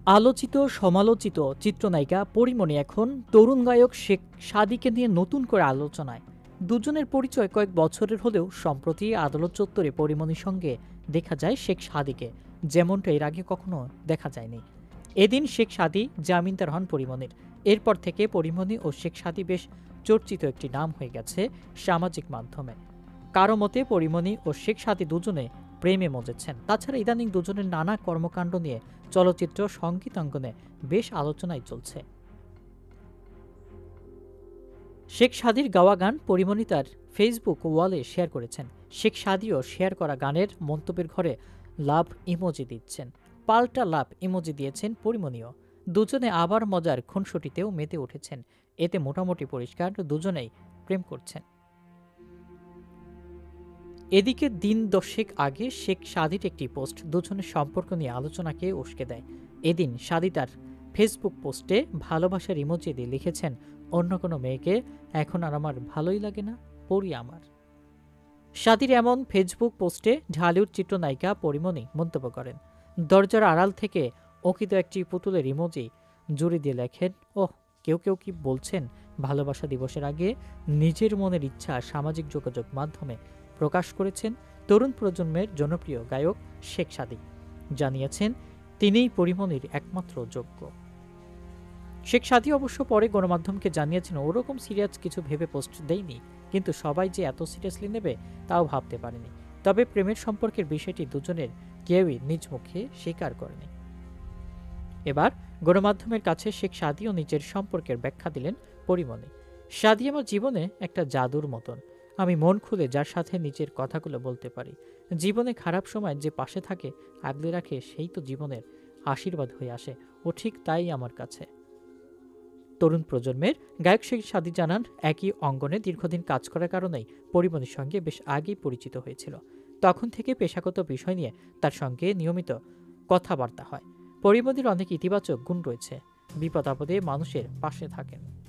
আলোচিত সমালোচিত চিত্রনায়িকা পরীমণি এখন তরুণ গায়ক শেখ সাদীকে নিয়ে নতুন করে আলোচনায়। দুজনের পরিচয় কয়েক বছরের হলেও সম্প্রতি আদালত চত্বরে পরীমণির সঙ্গে দেখা যায় শেখ সাদীকে, যেমনটা এর আগে কখনো দেখা যায়নি। এদিন শেখ সাদী জামিনদার হন পরীমণির। এরপর থেকে পরীমণি ও শেখ সাদী বেশ চর্চিত একটি নাম হয়ে গেছে সামাজিক মাধ্যমে। কারো মতে পরীমণি ও শেখ সাদী দুজনে প্রেমে মজেছেন। তাছাড়া ইদানিং দুজনের নানা কর্মকাণ্ড নিয়ে চলচ্চিত্র সংগীতাঙ্গনে বেশ আলোচনায় চলছে। শেখ সাদীর গাওয়া গান পরীমণি তার ফেসবুক ওয়ালে শেয়ার করেছেন। শেখ সাদীও শেয়ার করা গানের মন্তব্যের ঘরে লাভ ইমোজি দিচ্ছেন, পাল্টা লাভ ইমোজি দিয়েছেন পরীমণিও। দুজনে আবার মজার খুনসুটিতেও মেতে উঠেছেন। এতে মোটামুটি পরিষ্কার দুজনেই প্রেম করছেন। এদিকে দিন দশেক আগে শেখ সাদীর একটি পোস্ট দুজনের সম্পর্ক নিয়ে আলোচনাকে উস্কে দেয়। এদিন সাদী তার ফেসবুক পোস্টে ভালোবাসার ইমোজি দিয়ে লিখেছেন, অন্য কোনো মেয়েকে এখন আর আমার ভালোই লাগে না, পরি আমার। সাদীর এমন ফেসবুক পোস্টে ঢালিউড চিত্রনায়িকা পরীমণি মন্তব্য করেন। দরজার আড়াল থেকে অঙ্কিত একটি পুতুলের ইমোজি জুড়ে দিয়ে লেখেন, ওহ, কেউ কেউ কি বলছেন ভালোবাসা দিবসের আগে নিজের মনের ইচ্ছা সামাজিক যোগাযোগ মাধ্যমে প্রকাশ করেছেন তরুণ প্রজন্মের জনপ্রিয় গায়ক শেখ সাদী। জানিয়েছেন তিনিই পরীমণির একমাত্র যোগ্য। শেখ সাদী অবশ্য পরে গণমাধ্যমকে জানিয়েছেন ওরকম সিরিয়াস কিছু ভেবে পোস্ট দেয়নি, কিন্তু সবাই যে এত সিরিয়াসলি নেবে তাও ভাবতে পারেনি। তবে প্রেমের সম্পর্কের বিষয়টি দুজনের কেউই নিজ মুখে স্বীকার করেনি। এবার গণমাধ্যমের কাছে শেখ সাদীও নিজের সম্পর্কের ব্যাখ্যা দিলেন পরীমণি। সাদী আমার জীবনে একটা জাদুর মতন। আমি মন খুলে যার সাথে নিজের কথাগুলো বলতে পারি। জীবনে খারাপ সময় যে পাশে থাকে, আগলে রাখে, সেই তো জীবনের আশীর্বাদ হয়ে আসে। ও ঠিক তাই আমার কাছে। তরুণ প্রজন্মের গায়ক শেখ সাদী জানান, একই অঙ্গনে দীর্ঘদিন কাজ করার কারণেই পরীমণির সঙ্গে বেশ আগেই পরিচিত হয়েছিল। তখন থেকে পেশাগত বিষয় নিয়ে তার সঙ্গে নিয়মিত কথাবার্তা হয়। পরীমণির অনেক ইতিবাচক গুণ রয়েছে। বিপদ আপদে মানুষের পাশে থাকেন।